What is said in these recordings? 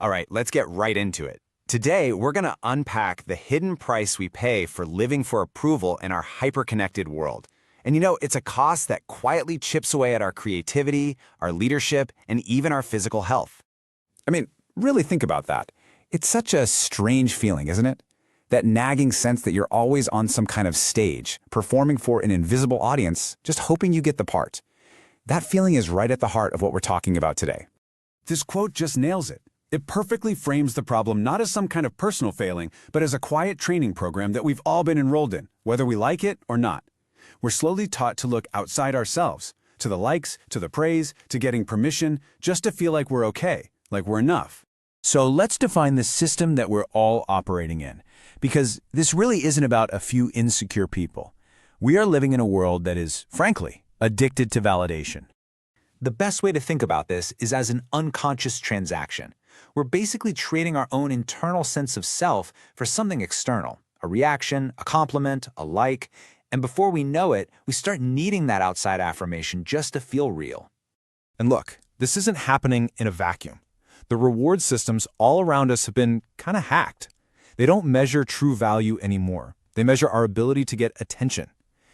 All right, let's get right into it. Today, we're going to unpack the hidden price we pay for living for approval in our hyper-connected world. And it's a cost that quietly chips away at our creativity, our leadership, and even our physical health. I mean, really think about that. It's such a strange feeling, isn't it? That nagging sense that you're always on some kind of stage, performing for an invisible audience, just hoping you get the part. That feeling is right at the heart of what we're talking about today. This quote just nails it. It perfectly frames the problem not as some kind of personal failing, but as a quiet training program that we've all been enrolled in, whether we like it or not. We're slowly taught to look outside ourselves, to the likes, to the praise, to getting permission, just to feel like we're okay, like we're enough. So let's define the system that we're all operating in, because this really isn't about a few insecure people. We are living in a world that is, frankly, addicted to validation. The best way to think about this is as an unconscious transaction. We're basically trading our own internal sense of self for something external, a reaction, a compliment, a like, and before we know it, we start needing that outside affirmation just to feel real. And look, this isn't happening in a vacuum. The reward systems all around us have been kind of hacked. They don't measure true value anymore. They measure our ability to get attention.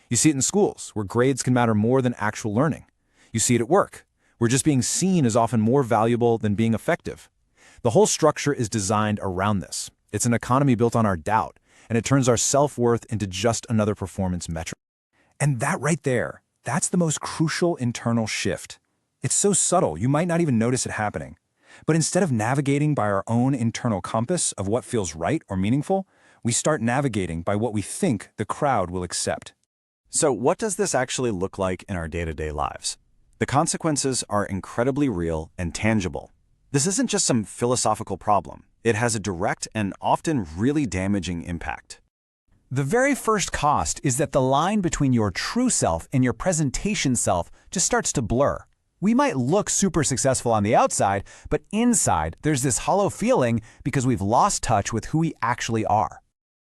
You see it in schools, where grades can matter more than actual learning. You see it at work, where just being seen is often more valuable than being effective. The whole structure is designed around this. It's an economy built on our doubt, and it turns our self-worth into just another performance metric. And that right there, that's the most crucial internal shift. It's so subtle, you might not even notice it happening. But instead of navigating by our own internal compass of what feels right or meaningful, we start navigating by what we think the crowd will accept. So what does this actually look like in our day-to-day lives? The consequences are incredibly real and tangible. This isn't just some philosophical problem. It has a direct and often really damaging impact. The very first cost is that the line between your true self and your presentation self just starts to blur. We might look super successful on the outside, but inside there's this hollow feeling because we've lost touch with who we actually are.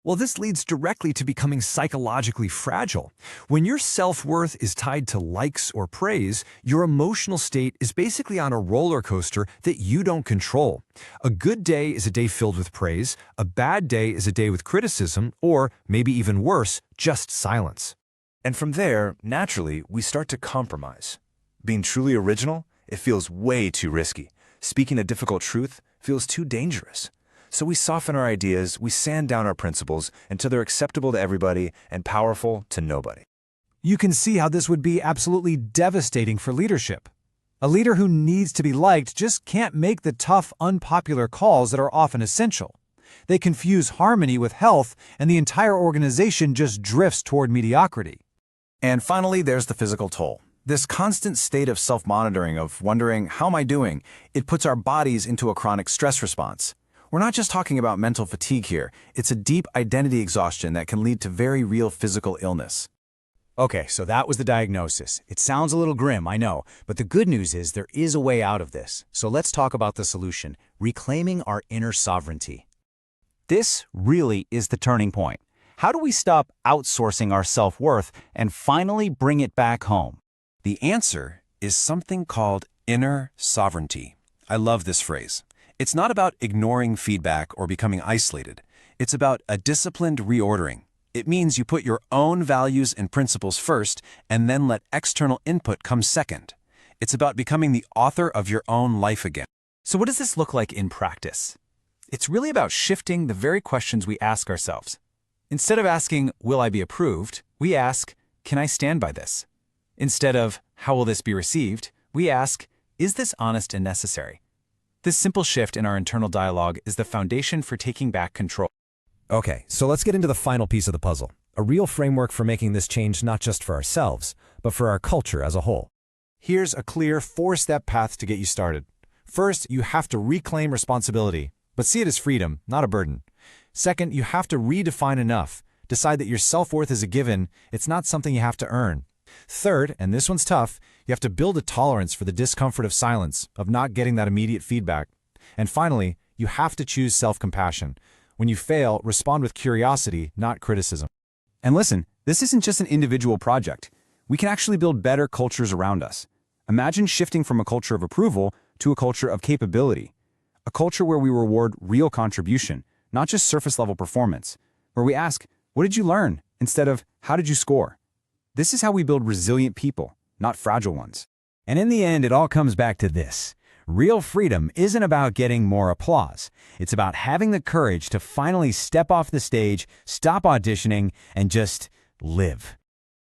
Well, this leads directly to becoming psychologically fragile. When your self-worth is tied to likes or praise, your emotional state is basically on a roller coaster that you don't control. A good day is a day filled with praise, a bad day is a day with criticism, or maybe even worse, just silence. And from there, naturally, we start to compromise. Being truly original, it feels way too risky. Speaking a difficult truth feels too dangerous. So we soften our ideas, we sand down our principles until they're acceptable to everybody and powerful to nobody. You can see how this would be absolutely devastating for leadership. A leader who needs to be liked just can't make the tough, unpopular calls that are often essential. They confuse harmony with health, and the entire organization just drifts toward mediocrity. And finally, there's the physical toll. This constant state of self-monitoring, of wondering, how am I doing? It puts our bodies into a chronic stress response. We're not just talking about mental fatigue here. It's a deep identity exhaustion that can lead to very real physical illness. Okay, so that was the diagnosis. It sounds a little grim, I know, but the good news is there is a way out of this. So let's talk about the solution, reclaiming our inner sovereignty. This really is the turning point. How do we stop outsourcing our self-worth and finally bring it back home? The answer is something called inner sovereignty. I love this phrase. It's not about ignoring feedback or becoming isolated. It's about a disciplined reordering. It means you put your own values and principles first and then let external input come second. It's about becoming the author of your own life again. So what does this look like in practice? It's really about shifting the very questions we ask ourselves. Instead of asking, will I be approved, we ask, can I stand by this? Instead of, how will this be received, we ask, is this honest and necessary? This simple shift in our internal dialogue is the foundation for taking back control. Okay, so let's get into the final piece of the puzzle, a real framework for making this change not just for ourselves, but for our culture as a whole. Here's a clear 4-step path to get you started. First, you have to reclaim responsibility, but see it as freedom, not a burden. Second, you have to redefine enough. Decide that your self-worth is a given, it's not something you have to earn. Third, and this one's tough, you have to build a tolerance for the discomfort of silence, of not getting that immediate feedback. And finally, you have to choose self-compassion. When you fail, respond with curiosity, not criticism. And listen, this isn't just an individual project. We can actually build better cultures around us. Imagine shifting from a culture of approval to a culture of capability. A A culture where we reward real contribution, not just surface-level performance. Where we ask, what did you learn? Instead of, how did you score? This is how we build resilient people, not fragile ones. And in the end, it all comes back to this. Real freedom isn't about getting more applause. It's about having the courage to finally step off the stage, stop auditioning, and just live.